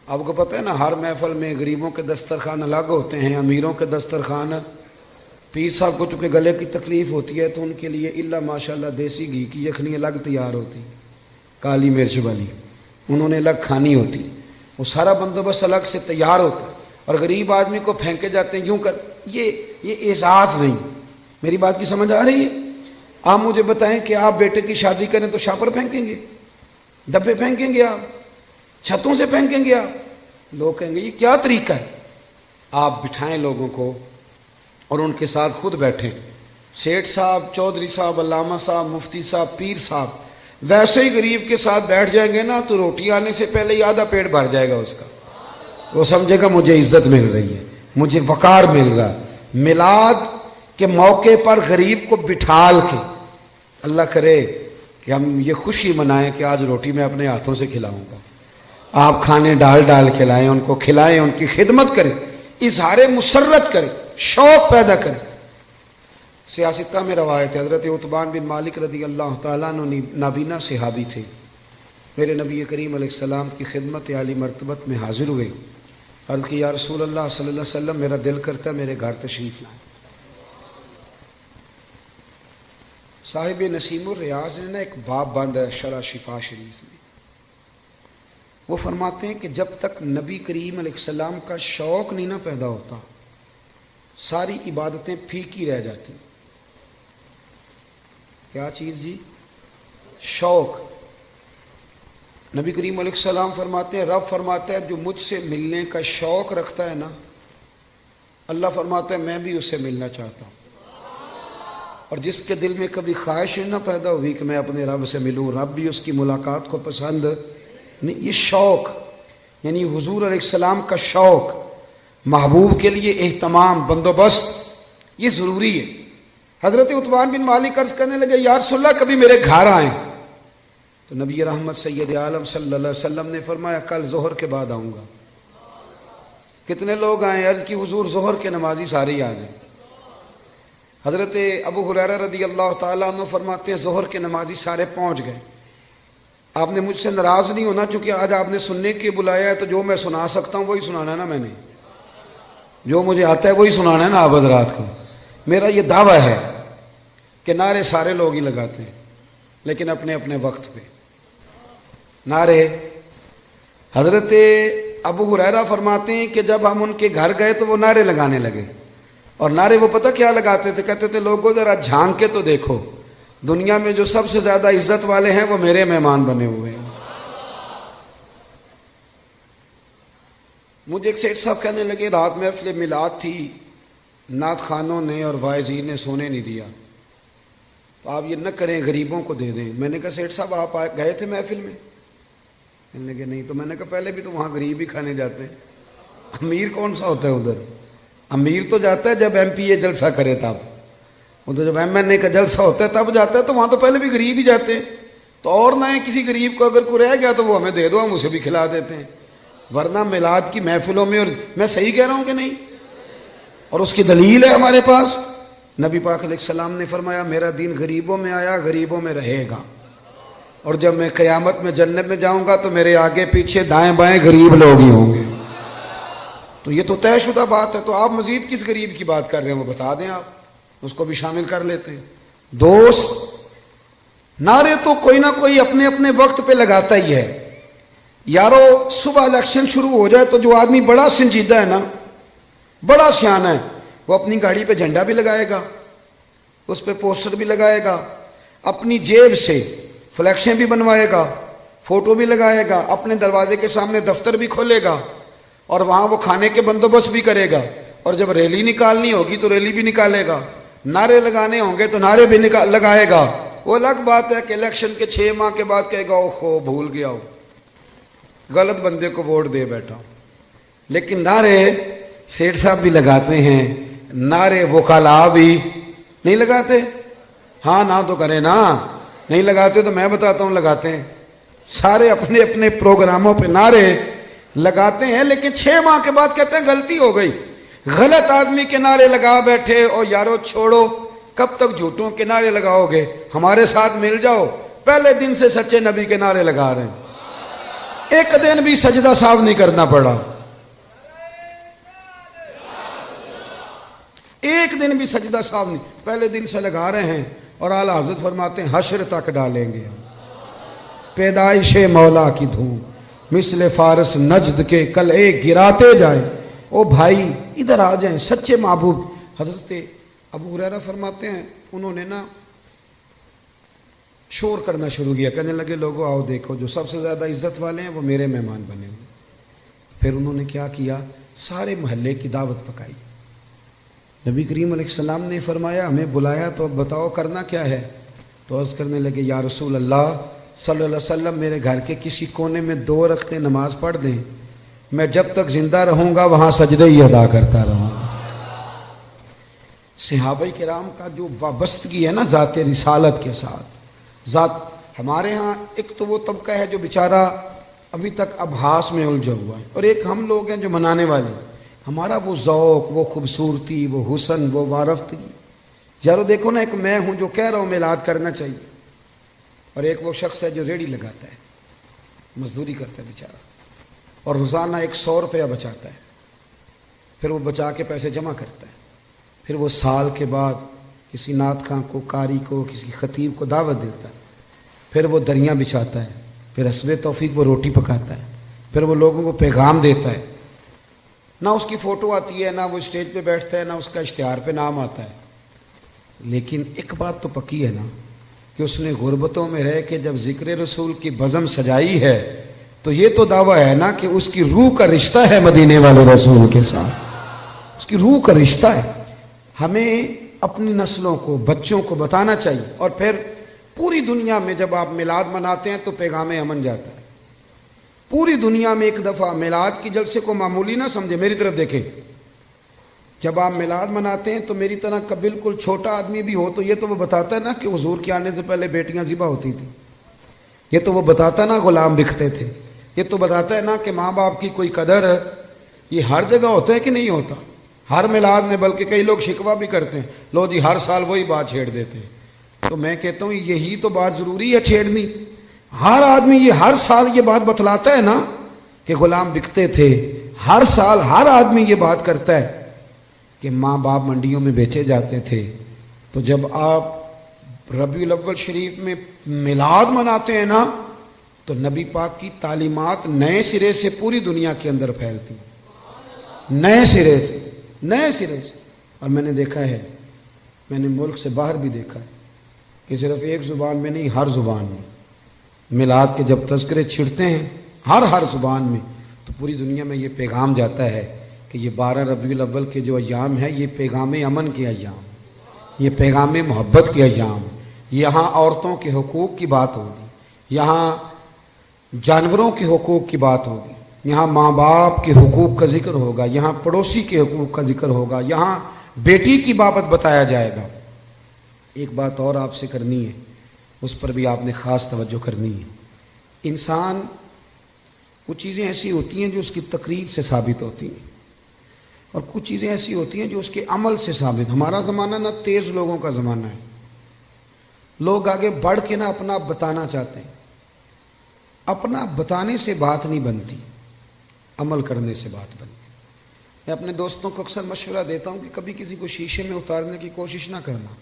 آپ کو پتہ ہے نا ہر محفل میں غریبوں کے دسترخوان الگ ہوتے ہیں، امیروں کے دسترخوان۔ پیر صاحب کو چونکہ گلے کی تکلیف ہوتی ہے تو ان کے لیے اللہ ماشاءاللہ دیسی گھی کی یخنی الگ تیار ہوتی، کالی مرچ والی، انہوں نے الگ کھانی ہوتی، وہ سارا بندوبست الگ سے تیار ہوتا ہے، اور غریب آدمی کو پھینکے جاتے ہیں یوں کر۔ یہ اعزاز نہیں۔ میری بات کی سمجھ آ رہی ہے؟ آپ مجھے بتائیں کہ آپ بیٹے کی شادی کریں تو شاپر پھینکیں گے، ڈبے پھینکیں گے، آپ چھتوں سے پھینکیں گے؟ آپ لوگ کہیں گے یہ کیا طریقہ ہے؟ آپ بٹھائیں لوگوں کو اور ان کے ساتھ خود بیٹھیں، سیٹھ صاحب، چودھری صاحب، علامہ صاحب، مفتی صاحب، پیر صاحب، ویسے ہی غریب کے ساتھ بیٹھ جائیں گے نا تو روٹی آنے سے پہلے ہی آدھا پیٹ بھر جائے گا اس کا، وہ سمجھے گا مجھے عزت مل رہی ہے، مجھے وقار مل رہا۔ میلاد کے موقع پر غریب کو بٹھال کے، اللہ کرے کہ ہم یہ خوشی منائیں کہ آج روٹی میں اپنے ہاتھوں سے کھلاؤں گا، آپ کھانے ڈال ڈال کھلائیں، ان کو کھلائیں، ان کی خدمت کریں، اظہار مسرت کریں، شوق پیدا کریں۔ سیاستہ میں روایت ہے، حضرت عتبان بن مالک رضی اللہ تعالیٰ عنہ نابینا صحابی تھے، میرے نبی کریم علیہ السلام کی خدمت عالی مرتبت میں حاضر ہوئے، عرض کی یا رسول اللہ صلی اللہ علیہ وسلم میرا دل کرتا ہے میرے گھر تشریف لائیں۔ صاحب نسیم الریاض نے ایک باب باندھا ہے شرح شفا شریف میں، وہ فرماتے ہیں کہ جب تک نبی کریم علیہ السلام کا شوق نہیں نہ پیدا ہوتا ساری عبادتیں پھیکی رہ جاتی۔ کیا چیز جی؟ شوق۔ نبی کریم علیہ السلام فرماتے ہیں، رب فرماتا ہے جو مجھ سے ملنے کا شوق رکھتا ہے نا، اللہ فرماتا ہے میں بھی اس سے ملنا چاہتا ہوں، اور جس کے دل میں کبھی خواہش نہ پیدا ہوئی کہ میں اپنے رب سے ملوں، رب بھی اس کی ملاقات کو پسند نہیں۔ یہ شوق یعنی حضور علیہ السلام کا شوق، محبوب کے لیے اہتمام، بندوبست، یہ ضروری ہے۔ حضرت عتبان بن مالک عرض کرنے لگے یا رسول اللہ کبھی میرے گھر آئیں، تو نبی رحمت سید عالم صلی اللہ علیہ وسلم نے فرمایا کل ظہر کے بعد آؤں گا۔ کتنے لوگ آئیں؟ عرض کی حضور ظہر کے نمازی سارے ہی آ جائیں۔ حضرت ابو ہریرہ رضی اللہ تعالیٰ عنہ فرماتے ہیں ظہر کے نمازی سارے پہنچ گئے۔ آپ نے مجھ سے ناراض نہیں ہونا چونکہ آج آپ نے سننے کے بلایا ہے، تو جو میں سنا سکتا ہوں وہی سنانا ہے نا، میں نے جو مجھے آتا ہے وہی سنانا ہے نا آپ حضرات کو۔ میرا یہ دعویٰ ہے کہ نعرے سارے لوگ ہی لگاتے ہیں لیکن اپنے اپنے وقت پہ نعرے۔ حضرت ابو ہریرہ فرماتے ہیں کہ جب ہم ان کے گھر گئے تو وہ نعرے لگانے لگے، اور نعرے وہ پتہ کیا لگاتے تھے؟ کہتے تھے لوگوں ذرا جھانک کے تو دیکھو، دنیا میں جو سب سے زیادہ عزت والے ہیں وہ میرے مہمان بنے ہوئے ہیں۔ مجھے ایک سیٹ صاحب کہنے لگے رات محفل میلاد تھی، نعت خانوں نے اور واعظین نے سونے نہیں دیا، تو آپ یہ نہ کریں غریبوں کو دے دیں۔ میں نے کہا سیٹ صاحب آپ گئے تھے محفل میں؟ کہنے لگے نہیں۔ تو میں نے کہا پہلے بھی تو وہاں غریب ہی کھانے جاتے ہیں، امیر کون سا ہوتا ہے ادھر؟ امیر تو جاتا ہے جب ایم پی اے جلسہ کرے تب، ادھر جب ایم این اے کا جلسہ ہوتا ہے تب جاتا ہے، تو وہاں تو پہلے بھی غریب ہی جاتے ہیں۔ تو اور نہ ہے کسی غریب کو اگر کوئی رہ گیا تو وہ ہمیں دے دو، ہم اسے بھی کھلا دیتے ہیں، ورنہ میلاد کی محفلوں میں، اور میں صحیح کہہ رہا ہوں کہ نہیں؟ اور اس کی دلیل ہے ہمارے پاس، نبی پاک علیہ السلام نے فرمایا میرا دین غریبوں میں آیا غریبوں میں رہے گا، اور جب میں قیامت میں جنت میں جاؤں گا تو میرے آگے پیچھے دائیں بائیں غریب لوگ ہی ہوں گے۔ تو یہ تو طے شدہ بات ہے، تو آپ مزید کس غریب کی بات کر رہے ہیں وہ بتا دیں، آپ اس کو بھی شامل کر لیتے ہیں۔ دوست، نعرے تو کوئی نہ کوئی اپنے اپنے وقت پہ لگاتا ہی ہے۔ یارو صبح الیکشن شروع ہو جائے تو جو آدمی بڑا سنجیدہ ہے نا، بڑا سیانا ہے، وہ اپنی گاڑی پہ جھنڈا بھی لگائے گا، اس پہ پوسٹر بھی لگائے گا، اپنی جیب سے فلیکشیں بھی بنوائے گا، فوٹو بھی لگائے گا، اپنے دروازے کے سامنے دفتر بھی کھولے گا، اور وہاں وہ کھانے کے بندوبست بھی کرے گا، اور جب ریلی نکالنی ہوگی تو ریلی بھی نکالے گا، نعرے لگانے ہوں گے تو نعرے بھی لگائے گا۔ وہ الگ بات ہے کہ الیکشن کے 6 ماہ کے بعد کہے گا اوہو بھول گیا ہو، غلط بندے کو ووٹ دے بیٹھا ہوں۔ لیکن نعرے سیٹھ صاحب بھی لگاتے ہیں، نعرے وکلاء بھی نہیں لگاتے؟ ہاں نہ تو کریں نا، نہیں لگاتے تو میں بتاتا ہوں لگاتے ہیں، سارے اپنے اپنے پروگراموں پہ نعرے لگاتے ہیں، لیکن 6 ماہ کے بعد کہتے ہیں غلطی ہو گئی، غلط آدمی کے نعرے لگا بیٹھے، اور یارو چھوڑو، کب تک جھوٹوں کے نعرے لگاؤ گے؟ ہمارے ساتھ مل جاؤ، پہلے دن سے سچے نبی کے نعرے لگا رہے ہیں، ایک دن بھی سجدہ صاف نہیں کرنا پڑا، ایک دن بھی سجدہ صاف نہیں، پہلے دن سے لگا رہے ہیں، اور اعلیٰ حضرت فرماتے ہیں حشر تک ڈالیں گے پیدائش مولا کی دھوم، مثل فارس نجد کے قلعے گراتے جائیں۔ او بھائی ادھر آ جائیں، سچے محبوب۔ حضرت ابو ہریرہ فرماتے ہیں انہوں نے نا شور کرنا شروع کیا، کہنے لگے لوگوں آؤ دیکھو جو سب سے زیادہ عزت والے ہیں وہ میرے مہمان بنے ہوئے۔ پھر انہوں نے کیا کیا؟ سارے محلے کی دعوت پکائی۔ نبی کریم علیہ السلام نے فرمایا ہمیں بلایا تو اب بتاؤ کرنا کیا ہے؟ تو عرض کرنے لگے یا رسول اللہ صلی اللہ علیہ وسلم میرے گھر کے کسی کونے میں 2 رکعتیں نماز پڑھ دیں، میں جب تک زندہ رہوں گا وہاں سجدے ہی ادا کرتا رہوں گا۔ صحابہ کرام کا جو وابستگی ہے نا ذات رسالت کے ساتھ، ہمارے ہاں ایک تو وہ طبقہ ہے جو بیچارہ ابھی تک ابحاث میں الجھا ہوا ہے، اور ایک ہم لوگ ہیں جو منانے والے۔ ہمارا وہ ذوق، وہ خوبصورتی، وہ حسن، وہ وارفتگی یارو دیکھو نا، ایک میں ہوں جو کہہ رہا ہوں میلاد کرنا چاہیے، اور ایک وہ شخص ہے جو ریڑھی لگاتا ہے، مزدوری کرتا ہے بیچارہ، اور روزانہ 100 روپیہ بچاتا ہے، پھر وہ بچا کے پیسے جمع کرتا ہے، پھر وہ سال کے بعد کسی نعت خواں کو، قاری کو، کسی خطیب کو دعوت دیتا ہے، پھر وہ دریاں بچھاتا ہے، پھر حسب توفیق وہ روٹی پکاتا ہے، پھر وہ لوگوں کو پیغام دیتا ہے، نہ اس کی فوٹو آتی ہے، نہ وہ اسٹیج پہ بیٹھتا ہے، نہ اس کا اشتہار پہ نام آتا ہے، لیکن ایک بات تو پکی ہے نا کہ اس نے غربتوں میں رہ کے جب ذکر رسول کی بزم سجائی ہے تو یہ تو دعویٰ ہے نا کہ اس کی روح کا رشتہ ہے مدینے والے رسول کے ساتھ، اس کی روح کا رشتہ ہے۔ ہمیں اپنی نسلوں کو، بچوں کو بتانا چاہیے، اور پھر پوری دنیا میں جب آپ میلاد مناتے ہیں تو پیغام امن جاتا ہے۔ پوری دنیا میں ایک دفعہ میلاد کی جلسے کو معمولی نہ سمجھے، میری طرف دیکھیں، جب آپ میلاد مناتے ہیں تو میری طرح کا بالکل چھوٹا آدمی بھی ہو تو یہ تو وہ بتاتا ہے نا کہ حضور کے آنے سے پہلے بیٹیاں ذبح ہوتی تھیں، یہ تو وہ بتاتا ہے نا غلام بکتے تھے، یہ تو بتاتا ہے نا کہ ماں باپ کی کوئی قدر ہے۔ یہ ہر جگہ ہوتا ہے کہ نہیں ہوتا؟ ہر میلاد میں، بلکہ کئی لوگ شکوہ بھی کرتے ہیں، لو جی ہر سال وہی بات چھیڑ دیتے ہیں، تو میں کہتا ہوں یہی تو بات ضروری ہے چھیڑنی۔ ہر آدمی یہ ہر سال یہ بات بتلاتا ہے نا کہ غلام بکتے تھے، ہر سال ہر آدمی یہ بات کرتا ہے کہ ماں باپ منڈیوں میں بیچے جاتے تھے۔ تو جب آپ ربیع الاول شریف میں میلاد مناتے ہیں نا تو نبی پاک کی تعلیمات نئے سرے سے پوری دنیا کے اندر پھیلتی، نئے سرے سے، نئے سرے سے۔ اور میں نے دیکھا ہے، میں نے ملک سے باہر بھی دیکھا ہے کہ صرف ایک زبان میں نہیں، ہر زبان میں میلاد کے جب تذکرے چھڑتے ہیں ہر زبان میں، تو پوری دنیا میں یہ پیغام جاتا ہے کہ یہ 12 ربیع الاول کے جو ایام ہے یہ پیغام امن کے ایام، یہ پیغام محبت کے ایام۔ یہاں عورتوں کے حقوق کی بات ہوگی، یہاں جانوروں کے حقوق کی بات ہوگی، یہاں ماں باپ کے حقوق کا ذکر ہوگا، یہاں پڑوسی کے حقوق کا ذکر ہوگا، یہاں بیٹی کی بابت بتایا جائے گا۔ ایک بات اور آپ سے کرنی ہے، اس پر بھی آپ نے خاص توجہ کرنی ہے۔ انسان، کچھ چیزیں ایسی ہوتی ہیں جو اس کی تقریر سے ثابت ہوتی ہیں، اور کچھ چیزیں ایسی ہوتی ہیں جو اس کے عمل سے ثابت۔ ہمارا زمانہ نہ تیز لوگوں کا زمانہ ہے، لوگ آگے بڑھ کے نہ اپنا بتانا چاہتے ہیں، اپنا بتانے سے بات نہیں بنتی، عمل کرنے سے بات بنتی۔ میں اپنے دوستوں کو اکثر مشورہ دیتا ہوں کہ کبھی کسی کو شیشے میں اتارنے کی کوشش نہ کرنا۔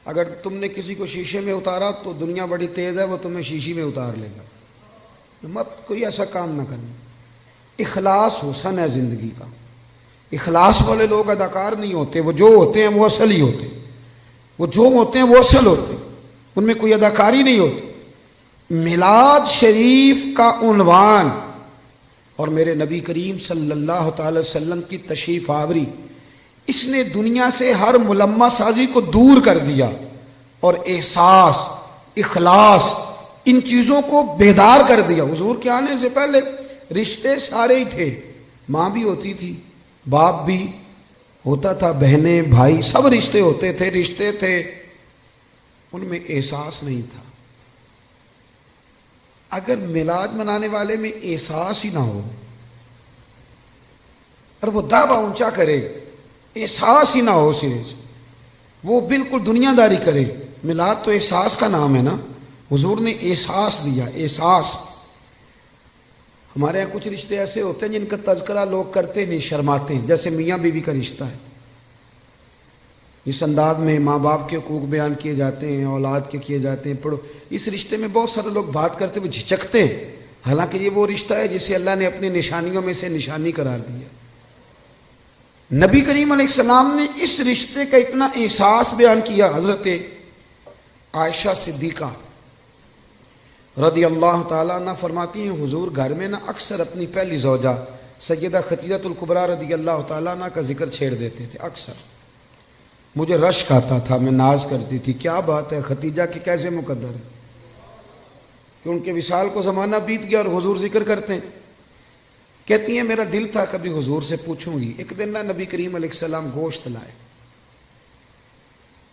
اگر تم نے کسی کو شیشے میں اتارا تو دنیا بڑی تیز ہے، وہ تمہیں شیشے میں اتار لے گا، مت کوئی ایسا کام نہ کرنا۔ اخلاص حسن ہے زندگی کا، اخلاص والے لوگ اداکار نہیں ہوتے، وہ جو ہوتے ہیں وہ اصل ہی ہوتے ہیں، وہ جو ہوتے ہیں وہ اصل ہوتے ہیں، ان میں کوئی اداکاری نہیں ہوتی۔ میلاد شریف کا عنوان اور میرے نبی کریم صلی اللہ تعالی وسلم کی تشریف آوری، اس نے دنیا سے ہر ملمہ سازی کو دور کر دیا اور احساس، اخلاص، ان چیزوں کو بیدار کر دیا۔ حضور کے آنے سے پہلے رشتے سارے ہی تھے، ماں بھی ہوتی تھی، باپ بھی ہوتا تھا، بہنیں بھائی سب رشتے ہوتے تھے، رشتے تھے، ان میں احساس نہیں تھا۔ اگر میلاد منانے والے میں احساس ہی نہ ہو اور وہ دعویٰ اونچا کرے، احساس ہی نہ ہو سرے سے، وہ بالکل دنیا داری کرے، میلاد تو احساس کا نام ہے نا، حضور نے احساس دیا، احساس۔ ہمارے یہاں کچھ رشتے ایسے ہوتے ہیں جن کا تذکرہ لوگ کرتے نہیں، شرماتے ہیں، جیسے میاں بیوی کا رشتہ ہے، اس انداز میں ماں باپ کے حقوق بیان کیے جاتے ہیں، اولاد کے کیے جاتے ہیں، پڑھو اس رشتے میں بہت سارے لوگ بات کرتے ہوئے جھجکتے ہیں، حالانکہ یہ وہ رشتہ ہے جسے اللہ نے اپنی نشانیوں میں سے نشانی قرار دیا۔ نبی کریم علیہ السلام نے اس رشتے کا اتنا احساس بیان کیا۔ حضرت عائشہ صدیقہ رضی اللہ تعالیٰ عنہ فرماتی ہیں حضور گھر میں نا اکثر اپنی پہلی زوجہ سیدہ خدیجہ الکبریٰ رضی اللہ تعالیٰ عنہ کا ذکر چھیڑ دیتے تھے، اکثر مجھے رشک آتا تھا، میں ناز کرتی تھی، کیا بات ہے خدیجہ کی کیسے مقدر ہے کہ ان کے وصال کو زمانہ بیت گیا اور حضور ذکر کرتے ہیں۔ کہتی ہیں میرا دل تھا کبھی حضور سے پوچھوں گی۔ ایک دن نا نبی کریم علیہ السلام گوشت لائے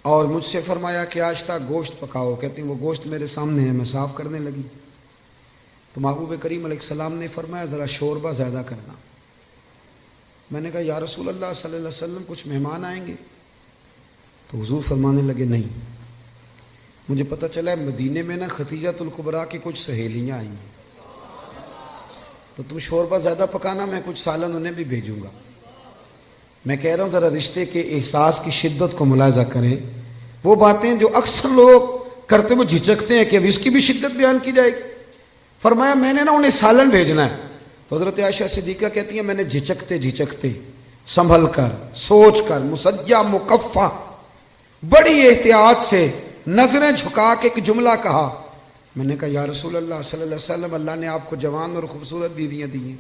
اور مجھ سے فرمایا کہ آج تک گوشت پکاؤ۔ کہتی ہیں وہ گوشت میرے سامنے ہے، میں صاف کرنے لگی تو محبوب کریم علیہ السلام نے فرمایا ذرا شوربہ زیادہ کرنا۔ میں نے کہا یا رسول اللہ صلی اللہ علیہ وسلم کچھ مہمان آئیں گے؟ تو حضور فرمانے لگے نہیں، مجھے پتہ چلا ہے مدینے میں نا ختیجۃ الکبریٰ کی کچھ سہیلیاں آئی ہیں، تو تم شوربہ زیادہ پکانا، میں کچھ سالن انہیں بھی بھیجوں گا۔ میں کہہ رہا ہوں ذرا رشتے کے احساس کی شدت کو ملاحظہ کریں، وہ باتیں جو اکثر لوگ کرتے وہ جھجکتے ہیں کہ اب اس کی بھی شدت بیان کی جائے گی۔ فرمایا میں نے نا انہیں سالن بھیجنا ہے، تو حضرت عائشہ صدیقہ کہتی ہیں میں نے جھجکتے سنبھل کر، سوچ کر، مسجع مکفہ، بڑی احتیاط سے نظریں جھکا کے ایک جملہ کہا، میں نے کہا یا رسول اللہ صلی اللہ علیہ وسلم، اللہ نے آپ کو جوان اور خوبصورت بیویاں دی ہیں،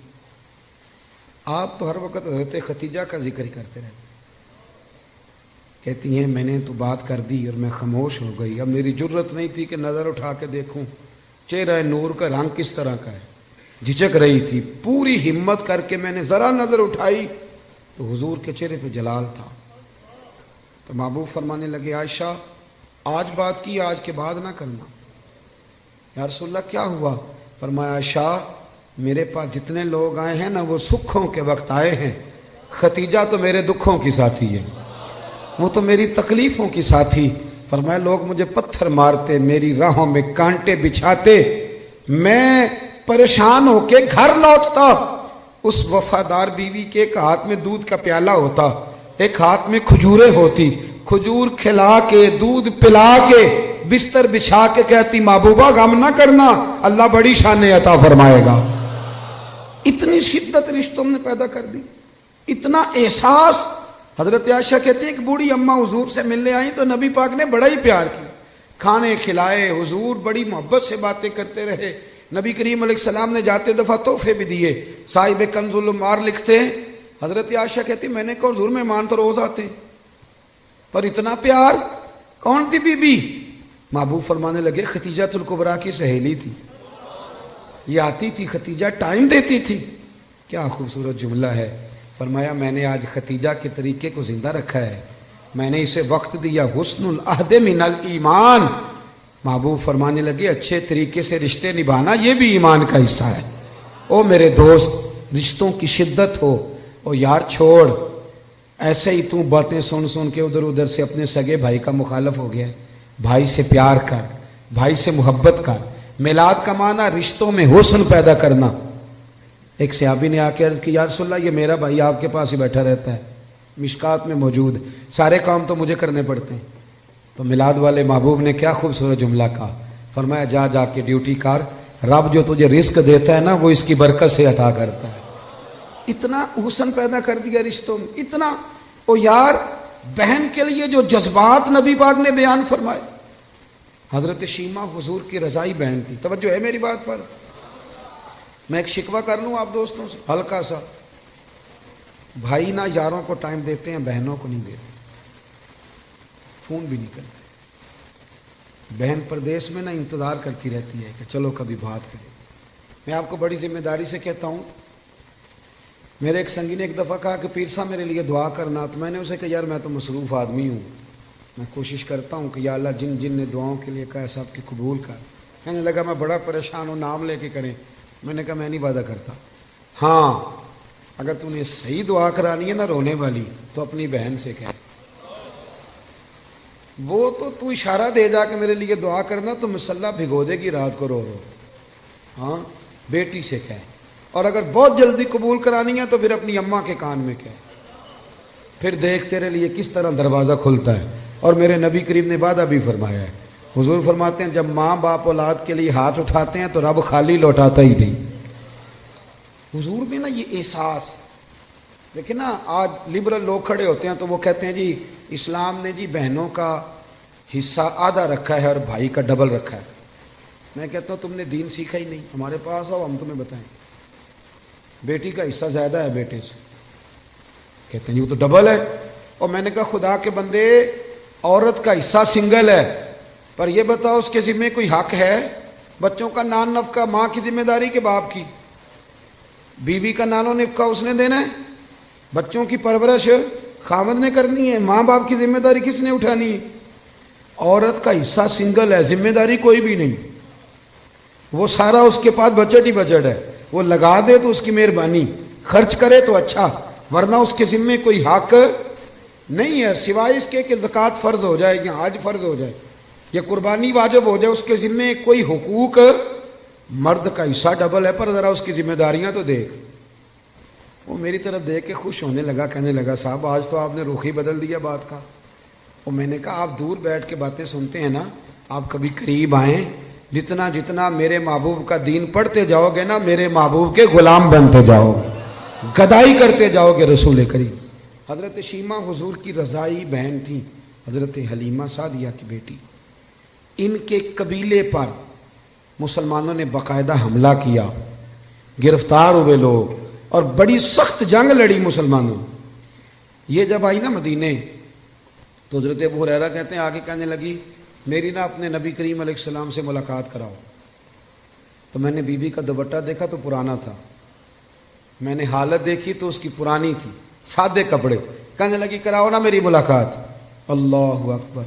آپ تو ہر وقت حضرت ختیجہ کا ذکر ہی کرتے رہتے۔ کہتی ہیں میں نے تو بات کر دی اور میں خاموش ہو گئی، اب میری جرت نہیں تھی کہ نظر اٹھا کے دیکھوں چہرہ نور کا رنگ کس طرح کا ہے، جھجک رہی تھی، پوری ہمت کر کے میں نے ذرا نظر اٹھائی تو حضور کے چہرے پہ جلال تھا۔ تو محبوب فرمانے لگے عائشہ آج بات کی، آج کے بعد نہ کرنا۔ یا رسول اللہ کیا ہوا؟ فرمایا عائشہ میرے پاس جتنے لوگ آئے ہیں نا وہ سکھوں کے وقت آئے ہیں، ختیجہ تو میرے دکھوں کی ساتھی ہے، وہ تو میری تکلیفوں کی ساتھی۔ فرمایا لوگ مجھے پتھر مارتے، میری راہوں میں کانٹے بچھاتے، میں پریشان ہو کے گھر لوٹتا، اس وفادار بیوی کے ایک ہاتھ میں دودھ کا پیالہ ہوتا، ایک ہاتھ میں کھجوریں ہوتی، کھجور کھلا کے دودھ پلا کے بستر بچھا کے کہتی محبوبہ غم نہ کرنا، اللہ بڑی شان عطا فرمائے گا۔ اتنی شدت رشتوں نے پیدا کر دی، اتنا احساس۔ حضرت عائشہ کہتی ہے کہ بوڑھی اماں حضور سے ملنے آئیں تو نبی پاک نے بڑا ہی پیار کیا، کھانے کھلائے، حضور بڑی محبت سے باتیں کرتے رہے، نبی کریم علیہ السلام نے جاتے دفعہ تحفے بھی دیے۔ صاحب کنز العمار لکھتے ہیں حضرت عائشہ کہتی میں نے کہا حضور مہمان تو روز آتے پر اتنا پیار؟ کون تھی بی بی؟ محبوب فرمانے لگے ختیجۃ الکبریٰ کی سہیلی تھی، یہ آتی تھی، ختیجہ ٹائم دیتی تھی۔ کیا خوبصورت جملہ ہے۔ فرمایا میں نے آج ختیجہ کے طریقے کو زندہ رکھا ہے، میں نے اسے وقت دیا، حسن العہد من الایمان۔ محبوب فرمانے لگے اچھے طریقے سے رشتے نبھانا یہ بھی ایمان کا حصہ ہے۔ او میرے دوست رشتوں کی شدت ہو، او یار چھوڑ، ایسے ہی تو باتیں سن کے ادھر ادھر سے اپنے سگے بھائی کا مخالف ہو گیا، بھائی سے پیار کر، بھائی سے محبت کر۔ میلاد کا معنی رشتوں میں حسن پیدا کرنا۔ ایک صحابی نے آ کے عرض کی یا رسول اللہ یہ میرا بھائی آپ کے پاس ہی بیٹھا رہتا ہے، مشکات میں موجود، سارے کام تو مجھے کرنے پڑتے ہیں۔ تو میلاد والے محبوب نے کیا خوبصورت جملہ کہا، فرمایا جا کے ڈیوٹی کر، رب جو تجھے رزق دیتا ہے نا وہ اس کی برکت سے عطا کرتا ہے۔ اتنا حسن پیدا کر دیا رشتوں میں، اتنا۔ او یار بہن کے لیے جو جذبات نبی پاک نے بیان فرمائے۔ حضرت شیمہ حضور کی رضائی بہن تھی، توجہ ہے میری بات پر؟ میں ایک شکوہ کر لوں آپ دوستوں سے ہلکا سا، بھائی نہ یاروں کو ٹائم دیتے ہیں، بہنوں کو نہیں دیتے، فون بھی نہیں کرتے۔ بہن پردیس میں نہ انتظار کرتی رہتی ہے کہ چلو کبھی بات کریں۔ میں آپ کو بڑی ذمہ داری سے کہتا ہوں، میرے ایک سنگی نے ایک دفعہ کہا کہ پیر صاحب میرے لیے دعا کرنا، تو میں نے اسے کہا یار میں تو مصروف آدمی ہوں، میں کوشش کرتا ہوں کہ یا اللہ جن جن نے دعاؤں کے لیے کہا سب کی قبول کر۔ کہنے لگا میں بڑا پریشان ہوں، نام لے کے کریں۔ میں نے کہا میں نہیں وعدہ کرتا، ہاں اگر تم نے صحیح دعا کرانی ہے نا رونے والی تو اپنی بہن سے کہہ، وہ تو اشارہ دے جا کے میرے لیے دعا کرنا تو مسلح بھگو دے گی رات کو رو رو، ہاں بیٹی سے کہہ، اور اگر بہت جلدی قبول کرانی ہے تو پھر اپنی اماں کے کان میں کہہ، پھر دیکھ تیرے لیے کس طرح دروازہ کھلتا ہے۔ اور میرے نبی کریم نے وعدہ بھی فرمایا ہے، حضور فرماتے ہیں جب ماں باپ اولاد کے لیے ہاتھ اٹھاتے ہیں تو رب خالی لوٹاتا ہی نہیں۔ حضور نے نا یہ احساس، لیکن نا آج لبرل لوگ کھڑے ہوتے ہیں تو وہ کہتے ہیں جی اسلام نے جی بہنوں کا حصہ آدھا رکھا ہے اور بھائی کا ڈبل رکھا ہے۔ میں کہتا ہوں تم نے دین سیکھا ہی نہیں، ہمارے پاس آؤ ہم تمہیں بتائیں۔ بیٹی کا حصہ زیادہ ہے بیٹے سے، کہتے ہیں جی وہ تو ڈبل ہے۔ اور میں نے کہا خدا کے بندے عورت کا حصہ سنگل ہے، پر یہ بتاؤ اس کے ذمہ کوئی حق ہے؟ بچوں کا نان نفقہ ماں کی ذمہ داری کے باپ کی، بیوی کا نان و نفقہ اس نے دینا ہے، بچوں کی پرورش خاوند نے کرنی ہے، ماں باپ کی ذمہ داری کس نے اٹھانی ہے؟ عورت کا حصہ سنگل ہے، ذمہ داری کوئی بھی نہیں، وہ سارا اس کے پاس بجٹ ہی بجٹ ہے، وہ لگا دے تو اس کی مہربانی، خرچ کرے تو اچھا، ورنہ اس کے ذمہ کوئی حق نہیں ہے سوائے اس کے کہ زکوٰۃ فرض ہو جائے یا حج فرض ہو جائے یا قربانی واجب ہو جائے، اس کے ذمے کوئی حقوق، مرد کا حصہ ڈبل ہے، پر ذرا اس کی ذمہ داریاں تو دیکھ۔ وہ میری طرف دیکھ کے خوش ہونے لگا، کہنے لگا صاحب آج تو آپ نے رخ ہی بدل دیا بات کا۔ اور میں نے کہا آپ دور بیٹھ کے باتیں سنتے ہیں نا، آپ کبھی قریب آئیں، جتنا جتنا میرے محبوب کا دین پڑھتے جاؤ گے نا، میرے محبوب کے غلام بنتے جاؤ گے، گدائی کرتے جاؤ گے رسول کریم۔ حضرت شیمہ حضور کی رضائی بہن تھی، حضرت حلیمہ سعدیہ کی بیٹی۔ ان کے قبیلے پر مسلمانوں نے باقاعدہ حملہ کیا، گرفتار ہوئے لوگ، اور بڑی سخت جنگ لڑی مسلمانوں۔ یہ جب آئی نا مدینے تو حضرت ابو ہریرہ کہتے ہیں آگے کہنے لگی میری نا اپنے نبی کریم علیہ السلام سے ملاقات کراؤ۔ تو میں نے بی بی کا دوپٹہ دیکھا تو پرانا تھا، میں نے حالت دیکھی تو اس کی پرانی تھی، سادے کپڑے۔ کہنے لگی کراؤ نا میری ملاقات۔ اللہ اکبر،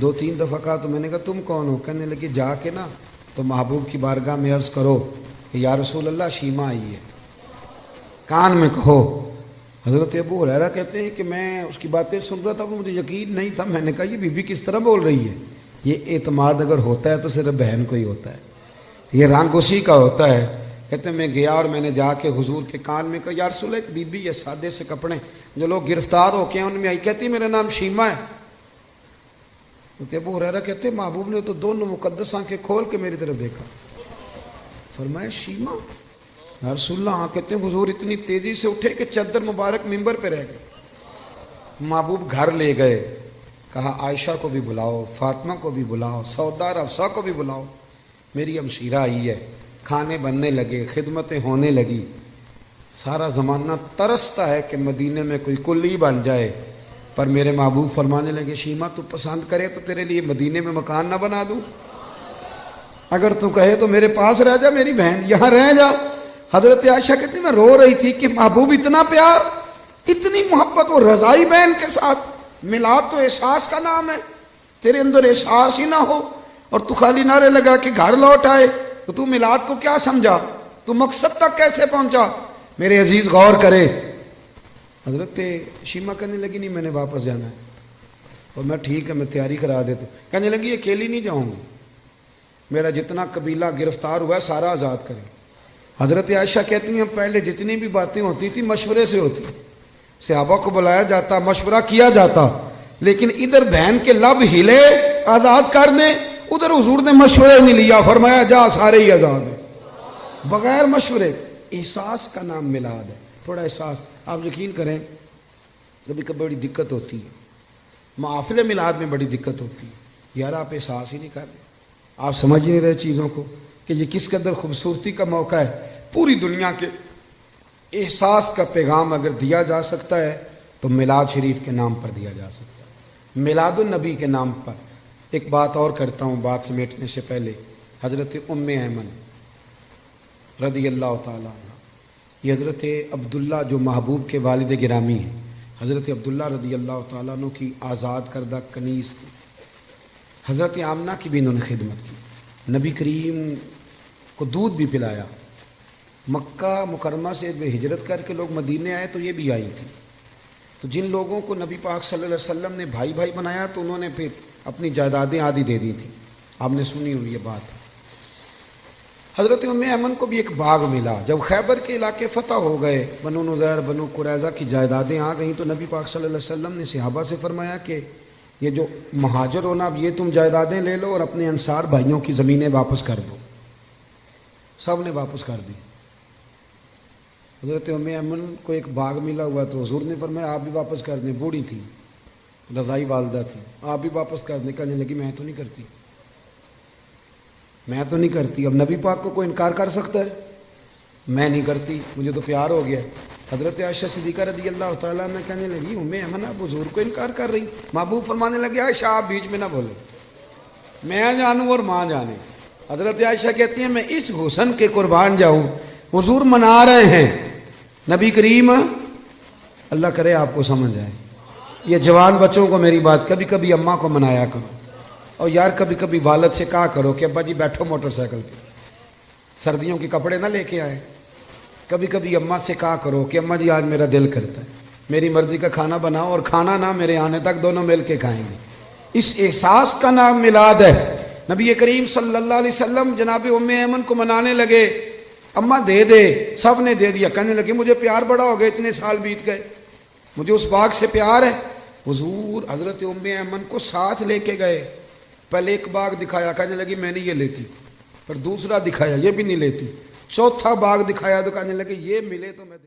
2-3 دفعہ کہا تو میں نے کہا تم کون ہو؟ کہنے لگی جا کے نا تو محبوب کی بارگاہ میں عرض کرو کہ یا رسول اللہ شیمہ آئی ہے، کان میں کہو۔ حضرت ابو ہریرہ کہتے ہیں کہ میں اس کی باتیں سن رہا تھا، مجھے یقین نہیں تھا۔ میں نے کہا یہ بی بی کس طرح بول رہی ہے؟ یہ اعتماد اگر ہوتا ہے تو صرف بہن کو ہی ہوتا ہے، یہ رنگ اسی کا ہوتا ہے۔ کہتے ہیں میں گیا اور میں نے جا کے حضور کے کان میں کہا یا رسول اللہ، ایک بی بی یہ سادے سے کپڑے جو لوگ گرفتار ہو کے ہیں ان میں آئی، کہتی میرا نام شیمہ ہے۔ ابو ہریرہ کہتے ہیں محبوب نے تو دونوں مقدس آنکھیں کھول کے میری طرف دیکھا، فرمایا شیمہ؟ یا رسول اللہ ہاں۔ کہتے ہیں حضور اتنی تیزی سے اٹھے کہ چادر مبارک منبر پہ رہ گئے۔ محبوب گھر لے گئے، کہا عائشہ کو بھی بلاؤ، فاطمہ کو بھی بلاؤ، سودا اور حفصہ کو بھی بلاؤ، میری ہمشیرہ آئی ہے۔ کھانے بننے لگے، خدمتیں ہونے لگی۔ سارا زمانہ ترستا ہے کہ مدینے میں کوئی کلی بن جائے، پر میرے محبوب فرمانے لگے شیمہ تو پسند کرے تو تیرے لیے مدینے میں مکان نہ بنا دوں، اگر تو کہے تو میرے پاس رہ جا، میری بہن یہاں رہ جا۔ حضرت عائشہ کہتی میں رو رہی تھی کہ محبوب اتنا پیار، اتنی محبت، وہ رضائی بہن کے ساتھ۔ میلاد تو احساس کا نام ہے، تیرے اندر احساس ہی نہ ہو اور تو خالی نعرے لگا کہ گھر لوٹ آئے، تو میلاد کو کیا سمجھا؟ تو مقصد تک کیسے پہنچا؟ میرے عزیز غور کرے۔ حضرت شیمہ کہنے لگی نہیں میں نے واپس جانا ہے، اور میں ٹھیک ہے میں تیاری کرا دیتا ہوں۔ کہنے لگی اکیلی نہیں جاؤں گی، میرا جتنا قبیلہ گرفتار ہوا ہے سارا آزاد کریں۔ حضرت عائشہ کہتی ہیں پہلے جتنی بھی باتیں ہوتی تھی مشورے سے ہوتی، صحابہ کو بلایا جاتا، مشورہ کیا جاتا، لیکن ادھر بہن کے لب ہلے آزاد کرنے، ادھر حضور نے مشورے نہیں لیا، فرمایا جا سارے ہی آزاد ہیں بغیر مشورے۔ احساس کا نام میلاد ہے، تھوڑا احساس۔ آپ یقین کریں کبھی کبھی بڑی دقت ہوتی ہے، محافل میلاد میں بڑی دقت ہوتی ہے، یار آپ احساس ہی نہیں کر رہے، آپ سمجھ نہیں رہے چیزوں کو کہ یہ کس قدر خوبصورتی کا موقع ہے۔ پوری دنیا کے احساس کا پیغام اگر دیا جا سکتا ہے تو میلاد شریف کے نام پر دیا جا سکتا ہے، میلاد النبی کے نام پر۔ ایک بات اور کرتا ہوں بات سمیٹنے سے پہلے، حضرت ام ایمن رضی اللہ تعالیٰ عنہ، یہ حضرت عبداللہ جو محبوب کے والد گرامی ہیں، حضرت عبداللہ رضی اللہ تعالیٰ عنہ کی آزاد کردہ کنیز تھی۔ حضرت آمنہ کی بھی انہوں نے خدمت کی، نبی کریم کو دودھ بھی پلایا۔ مکہ مکرمہ سے ہجرت کر کے لوگ مدینے آئے تو یہ بھی آئی تھی، تو جن لوگوں کو نبی پاک صلی اللہ علیہ وسلم نے بھائی بھائی بنایا تو انہوں نے پھر اپنی جائیدادیں آدھی دے دی تھی، آپ نے سنی ہوئی یہ بات۔ حضرت ام ایمن کو بھی ایک باغ ملا، جب خیبر کے علاقے فتح ہو گئے، بنو نذیر بنو قریظہ کی جائیدادیں آ گئیں، تو نبی پاک صلی اللہ علیہ وسلم نے صحابہ سے فرمایا کہ یہ جو مہاجر ہونا اب یہ تم جائیدادیں لے لو اور اپنے انصار بھائیوں کی زمینیں واپس کر دو۔ سب نے واپس کر دی۔ حضرت ام ایمن کو ایک باغ ملا ہوا تو حضور نے فرمایا آپ بھی واپس کر دیں، بوڑھی تھی، رضائی والدہ تھی، آپ بھی واپس کر دیں۔ کہنے لگی میں تو نہیں کرتی، میں تو نہیں کرتی۔ اب نبی پاک کو کوئی انکار کر سکتا ہے؟ میں نہیں کرتی، مجھے تو پیار ہو گیا۔ حضرت عائشہ صدیقہ رضی اللہ تعالیٰ عنہ کہنے لگی ام ایمن آپ حضور کو انکار کر رہی؟ محبوب فرمانے لگے عائشہ آپ بیچ میں نہ بولے، میں جانوں اور ماں جانے۔ حضرت عائشہ کہتی ہیں میں اس حسن کے قربان جاؤں، حضور منا رہے ہیں نبی کریم، اللہ کرے آپ کو سمجھ آئے۔ یہ جوان بچوں کو میری بات، کبھی کبھی اماں کو منایا کرو، اور یار کبھی کبھی والد سے کہا کرو کہ ابا جی بیٹھو موٹر سائیکل پہ، سردیوں کے کپڑے نہ لے کے آئے۔ کبھی کبھی اماں سے کہا کرو کہ اماں جی آج میرا دل کرتا ہے میری مرضی کا کھانا بناؤ اور کھانا نہ میرے آنے تک دونوں مل کے کھائیں گے. اس احساس کا نام میلاد ہے. نبی کریم صلی اللہ علیہ وسلم جناب ام ایمن کو منانے لگے, اماں دے دے, سب نے دے دیا. کہنے لگے مجھے پیار بڑا ہو گیا, اتنے سال بیت گئے, مجھے اس باغ سے پیار ہے. حضور حضرت ام ایمن کو ساتھ لے کے گئے, پہلے ایک باغ دکھایا, کہنے لگی میں نہیں یہ لیتی, پھر دوسرا دکھایا, یہ بھی نہیں لیتی, چوتھا باغ دکھایا تو کہنے لگے یہ ملے تو میں